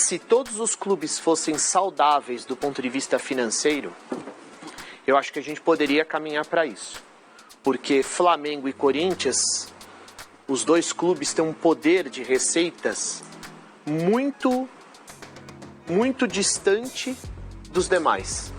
se todos os clubes fossem saudáveis do ponto de vista financeiro, eu acho que a gente poderia caminhar para isso. Porque Flamengo e Corinthians, os dois clubes têm um poder de receitas muito distante dos demais.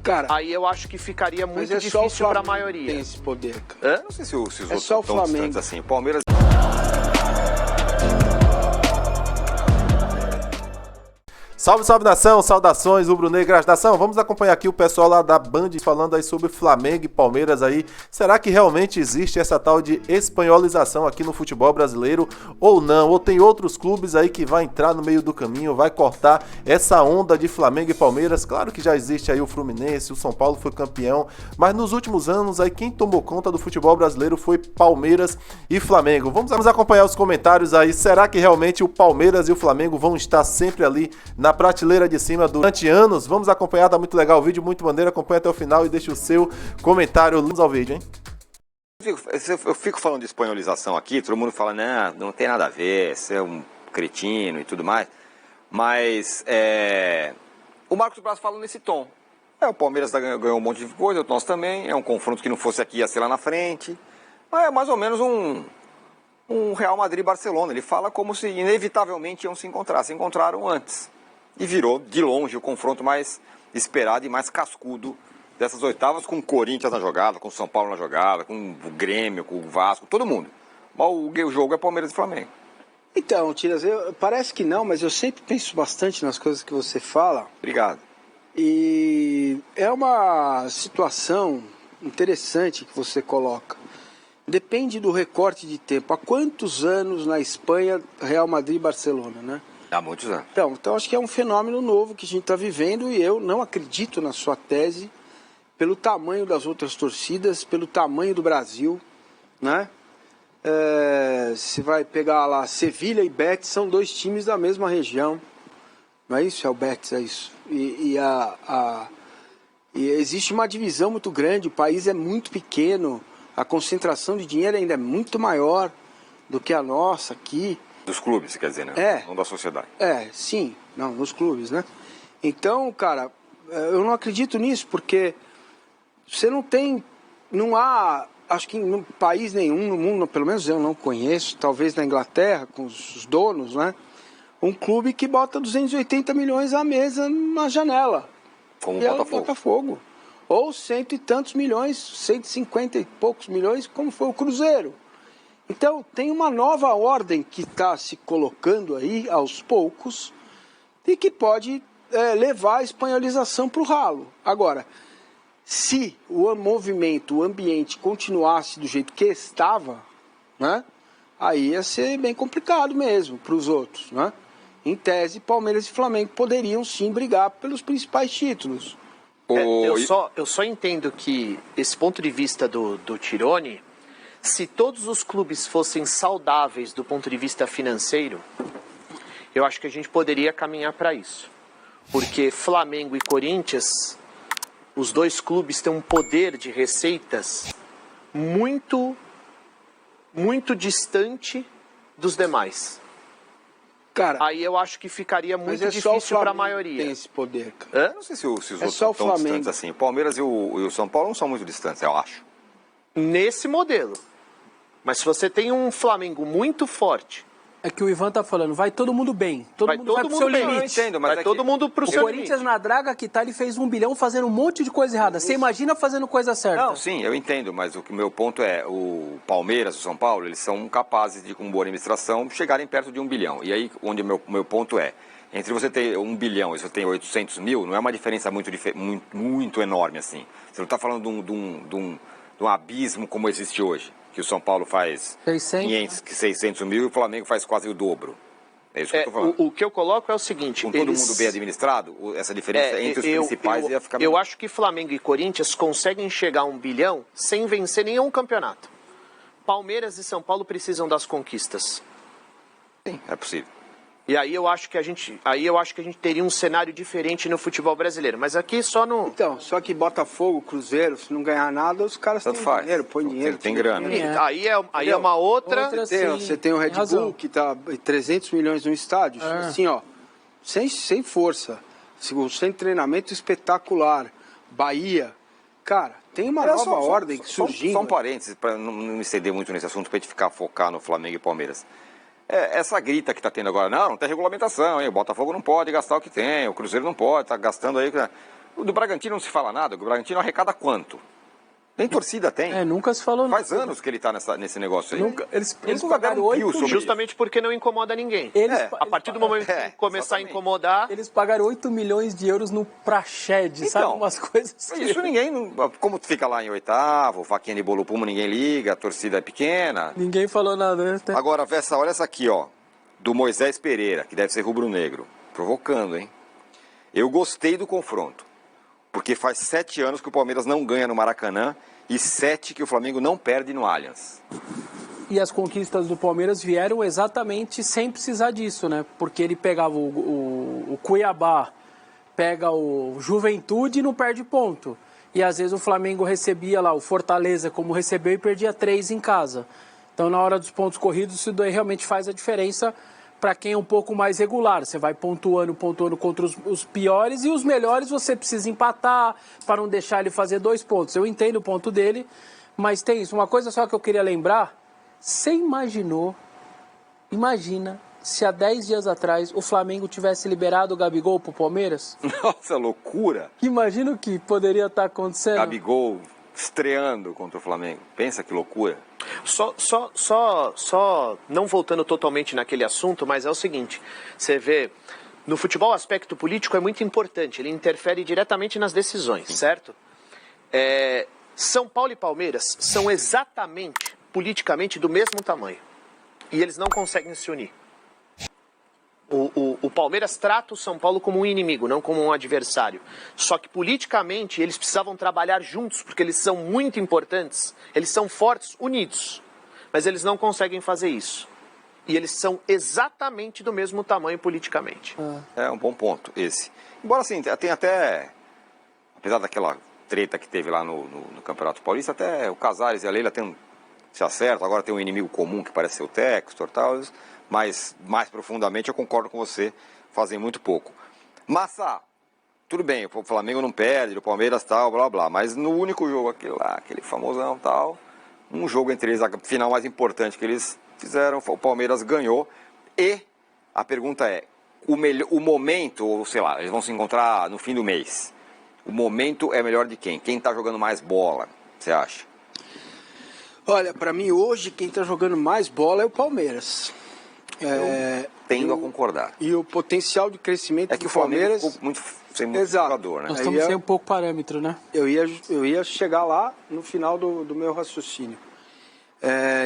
Cara, aí eu acho que ficaria muito difícil para a maioria. Tem esse poder, cara. Não sei se os outros só estão distantes assim. O Palmeiras... Salve, salve nação, saudações rubro-negras. Nação, vamos acompanhar aqui o pessoal lá da Band falando aí sobre Flamengo e Palmeiras aí. Será que realmente existe essa tal de espanholização aqui no futebol brasileiro ou não? Ou tem outros clubes aí que vai entrar no meio do caminho, vai cortar essa onda de Flamengo e Palmeiras? Claro que já existe aí o Fluminense, o São Paulo foi campeão, mas nos últimos anos aí quem tomou conta do futebol brasileiro foi Palmeiras e Flamengo. Vamos acompanhar os comentários aí. Será que realmente o Palmeiras e o Flamengo vão estar sempre ali na prateleira de cima durante anos? Vamos acompanhar, tá muito legal o vídeo, muito maneiro, acompanha até o final e deixa o seu comentário. Vamos ao vídeo, hein? Eu fico falando de espanholização aqui, todo mundo fala, não tem nada a ver, você é um cretino e tudo mais, mas o Marcos Braz fala nesse tom. O Palmeiras ganhou um monte de coisa, nós também, é um confronto que não fosse aqui, ia ser lá na frente, mas é mais ou menos um Real Madrid e Barcelona. Ele fala como se inevitavelmente iam se encontraram antes. E virou, de longe, o confronto mais esperado e mais cascudo dessas oitavas, com o Corinthians na jogada, com o São Paulo na jogada, com o Grêmio, com o Vasco, todo mundo. Mas o jogo é Palmeiras e Flamengo. Então, Tiras, parece que não, mas eu sempre penso bastante nas coisas que você fala. Obrigado. E é uma situação interessante que você coloca. Depende do recorte de tempo. Há quantos anos na Espanha Real Madrid e Barcelona, né? Há muitos anos. Então acho que é um fenômeno novo que a gente está vivendo e eu não acredito na sua tese pelo tamanho das outras torcidas, pelo tamanho do Brasil, né? Se vai pegar lá Sevilha e Betis, são dois times da mesma região, não é isso? É o Betis, é isso. E existe uma divisão muito grande, o país é muito pequeno, a concentração de dinheiro ainda é muito maior do que a nossa aqui. Dos clubes, você quer dizer, né? Não da sociedade. Sim. Não, nos clubes, né? Então, cara, eu não acredito nisso, porque você não há, acho que em país nenhum no mundo, pelo menos eu não conheço, talvez na Inglaterra, com os donos, né? Um clube que bota 280 milhões à mesa na janela. Como o Botafogo. Ou cento e tantos milhões, 150 e poucos milhões, como foi o Cruzeiro. Então, tem uma nova ordem que está se colocando aí, aos poucos, e que pode levar a espanholização para o ralo. Agora, se o movimento, o ambiente continuasse do jeito que estava, né, aí ia ser bem complicado mesmo para os outros, né? Em tese, Palmeiras e Flamengo poderiam sim brigar pelos principais títulos. Eu só entendo que esse ponto de vista do Tironi, se todos os clubes fossem saudáveis do ponto de vista financeiro, eu acho que a gente poderia caminhar para isso. Porque Flamengo e Corinthians, os dois clubes têm um poder de receitas muito distante dos demais. Cara, aí eu acho que ficaria muito difícil para a maioria. Tem esse poder, cara. Não sei se os outros estão tão distantes assim. O Palmeiras e o São Paulo não são muito distantes, eu acho. Nesse modelo. Mas se você tem um Flamengo muito forte... É que o Ivan tá falando, vai todo mundo bem. Todo mundo vai pro seu limite. Eu entendo, mas vai todo mundo pro seu limite. O Corinthians na draga que tá, ele fez 1 bilhão fazendo um monte de coisa errada. Você imagina fazendo coisa certa. Não, sim, eu entendo, mas o meu ponto é, o Palmeiras, o São Paulo, eles são capazes de, com boa administração, chegarem perto de 1 bilhão. E aí, onde o meu ponto é, entre você ter 1 bilhão e você ter 800 mil, não é uma diferença muito enorme assim. Você não está falando de um abismo como existe hoje. Que o São Paulo faz 600 mil e o Flamengo faz quase o dobro. É isso que eu estou falando. O que eu coloco é o seguinte... Com todo mundo bem administrado, essa diferença entre os principais ia ficar... Eu acho que Flamengo e Corinthians conseguem chegar a 1 bilhão sem vencer nenhum campeonato. Palmeiras e São Paulo precisam das conquistas. Sim, é possível. E aí eu acho que a gente teria um cenário diferente no futebol brasileiro. Mas aqui só no... Então, só que Botafogo, Cruzeiro, se não ganhar nada, os caras têm dinheiro, põe dinheiro. Tem grana. Aí é uma outra... Você tem o Red Bull, que tá 300 milhões no estádio. Assim, ó, sem força. Sem treinamento espetacular. Bahia. Cara, tem uma nova ordem surgindo. Só um parênteses, para não me exceder muito nesse assunto, para a gente ficar focar no Flamengo e Palmeiras. Essa grita que está tendo agora, não tem regulamentação, hein? O Botafogo não pode gastar o que tem, o Cruzeiro não pode, está gastando aí. Do Bragantino não se fala nada, o Bragantino arrecada quanto? Nem torcida tem. Nunca se falou nada. Faz anos que ele está nesse negócio aí. Eles Nunca deram um pio sobre Justamente isso. porque não incomoda ninguém. A partir do momento que começar exatamente. a incomodar... Eles pagaram 8 milhões de euros no Praxed, sabe? Umas coisas assim. Isso ninguém... Como fica lá em oitavo, faquinha de bolo pumo, ninguém liga, a torcida é pequena. Ninguém falou nada, né? Agora, olha essa aqui, ó. Do Moisés Pereira, que deve ser rubro-negro. Provocando, hein? Eu gostei do confronto. Porque faz 7 anos que o Palmeiras não ganha no Maracanã e 7 que o Flamengo não perde no Allianz. E as conquistas do Palmeiras vieram exatamente sem precisar disso, né? Porque ele pegava o Cuiabá, pega o Juventude e não perde ponto. E às vezes o Flamengo recebia lá o Fortaleza como recebeu e perdia 3 em casa. Então na hora dos pontos corridos isso daí realmente faz a diferença para quem é um pouco mais regular. Você vai pontuando contra os piores e os melhores você precisa empatar para não deixar ele fazer 2 pontos. Eu entendo o ponto dele, mas tem isso. Uma coisa só que eu queria lembrar, você imagina se há 10 dias atrás o Flamengo tivesse liberado o Gabigol pro Palmeiras? Nossa, loucura! Imagina o que poderia estar acontecendo. Gabigol estreando contra o Flamengo. Pensa que loucura. Só não voltando totalmente naquele assunto, mas é o seguinte, você vê, no futebol o aspecto político é muito importante, ele interfere diretamente nas decisões, certo? São Paulo e Palmeiras são exatamente, politicamente, do mesmo tamanho, e eles não conseguem se unir. O Palmeiras trata o São Paulo como um inimigo, não como um adversário. Só que politicamente eles precisavam trabalhar juntos, porque eles são muito importantes, eles são fortes, unidos. Mas eles não conseguem fazer isso. E eles são exatamente do mesmo tamanho politicamente. É um bom ponto esse. Embora assim, tem até, apesar daquela treta que teve lá no Campeonato Paulista, até o Casares e a Leila se acertam, agora tem um inimigo comum que parece ser o Textor e tal, mas mais profundamente eu concordo com você, fazem muito pouco. Massa, tudo bem, o Flamengo não perde, o Palmeiras tal, blá blá, mas no único jogo aquele famosão tal, um jogo entre eles, a final mais importante que eles fizeram, o Palmeiras ganhou, e a pergunta é, o momento, ou sei lá, eles vão se encontrar no fim do mês, o momento é melhor de quem? Quem está jogando mais bola, você acha? Olha, para mim hoje quem está jogando mais bola é o Palmeiras. Tendo a concordar. E o potencial de crescimento é que do o Flamengo Palmeiras... ficou muito sem muito jogador, né? Nós estamos sem um pouco parâmetro, né? Eu ia chegar lá no final do meu raciocínio.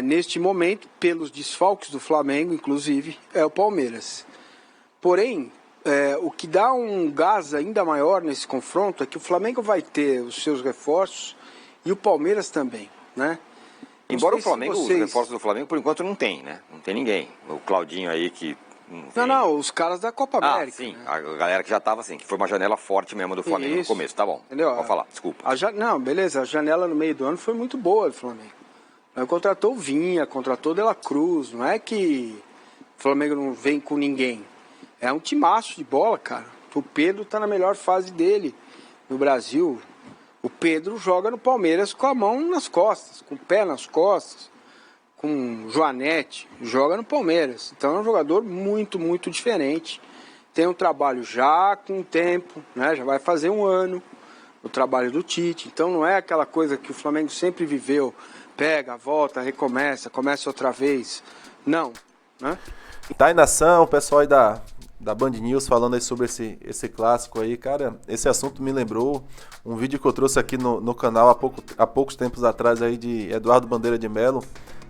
Neste momento, pelos desfalques do Flamengo, inclusive, é o Palmeiras. Porém, o que dá um gás ainda maior nesse confronto é que o Flamengo vai ter os seus reforços e o Palmeiras também, né? Embora o Flamengo, os reforços do Flamengo, por enquanto, não tem, né? Não tem ninguém. O Claudinho aí que... Não, os caras da Copa América. Sim, né? a galera que já estava assim, que foi uma janela forte mesmo do Flamengo no começo, tá bom. Entendeu? Pode falar, desculpa. Não, beleza, a janela no meio do ano foi muito boa do Flamengo. Contratou o Vinha, contratou o De La Cruz, não é que o Flamengo não vem com ninguém. É um timaço de bola, cara. O Pedro tá na melhor fase dele no Brasil. O Pedro joga no Palmeiras com a mão nas costas, com o pé nas costas, com o Joanete, joga no Palmeiras. Então é um jogador muito, muito diferente. Tem um trabalho já com tempo, né? Já vai fazer um ano o trabalho do Tite. Então não é aquela coisa que o Flamengo sempre viveu, pega, volta, recomeça, começa outra vez. Não, né? Tá aí nação, o pessoal aí da Band News falando aí sobre esse clássico aí, cara, esse assunto me lembrou um vídeo que eu trouxe aqui no canal há poucos tempos atrás aí de Eduardo Bandeira de Melo,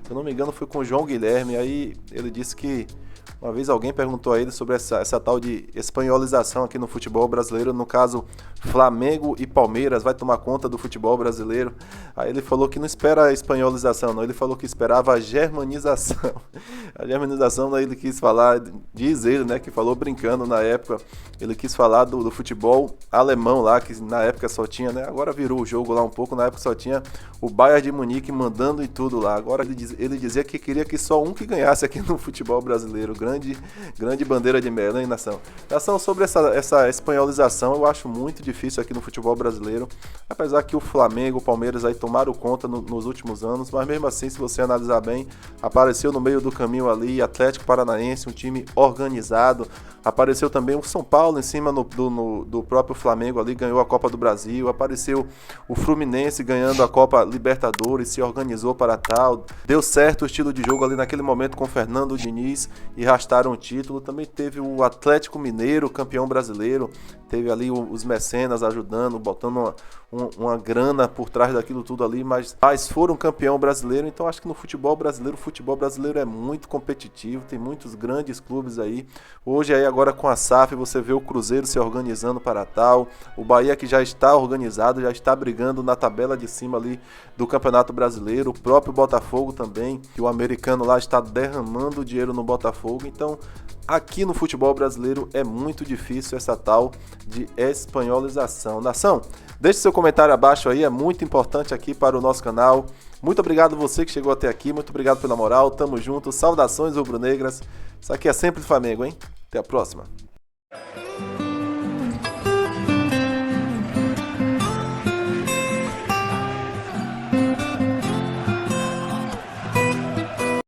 se eu não me engano foi com o João Guilherme, aí ele disse que uma vez alguém perguntou a ele sobre essa tal de espanholização aqui no futebol brasileiro, no caso Flamengo e Palmeiras vai tomar conta do futebol brasileiro. Aí ele falou que não espera a espanholização, não, ele falou que esperava a germanização. A germanização, né, ele quis falar, diz ele, né, que falou brincando na época, ele quis falar do futebol alemão lá, que na época só tinha, né, agora virou o jogo lá um pouco, na época só tinha o Bayern de Munique mandando em tudo lá. Agora ele dizia que queria que só um que ganhasse aqui no futebol brasileiro, grande bandeira de mel, hein, Nação? Nação, sobre essa espanholização, eu acho muito difícil aqui no futebol brasileiro, apesar que o Flamengo, o Palmeiras aí tomaram conta nos últimos anos, mas mesmo assim, se você analisar bem, apareceu no meio do caminho ali Atlético Paranaense, um time organizado, apareceu também o São Paulo em cima do próprio Flamengo ali, ganhou a Copa do Brasil, apareceu o Fluminense ganhando a Copa Libertadores, se organizou para tal, deu certo o estilo de jogo ali naquele momento com o Fernando Diniz e rastaram o título. Também teve o Atlético Mineiro, campeão brasileiro, teve ali os mecenas ajudando, botando uma grana por trás daquilo tudo ali, mas foram campeão brasileiro. Então acho que no futebol brasileiro é muito competitivo, tem muitos grandes clubes aí. Hoje aí agora com a SAF você vê o Cruzeiro se organizando para tal, o Bahia que já está organizado, já está brigando na tabela de cima ali do Campeonato Brasileiro, o próprio Botafogo também, que o americano lá está derramando dinheiro no Botafogo. Então aqui no futebol brasileiro é muito difícil essa tal de espanholização. Nação, deixe seu comentário abaixo aí, é muito importante aqui para o nosso canal. Muito obrigado você que chegou até aqui, muito obrigado pela moral, tamo junto, saudações rubro-negras. Isso aqui é sempre Flamengo, hein? Até a próxima.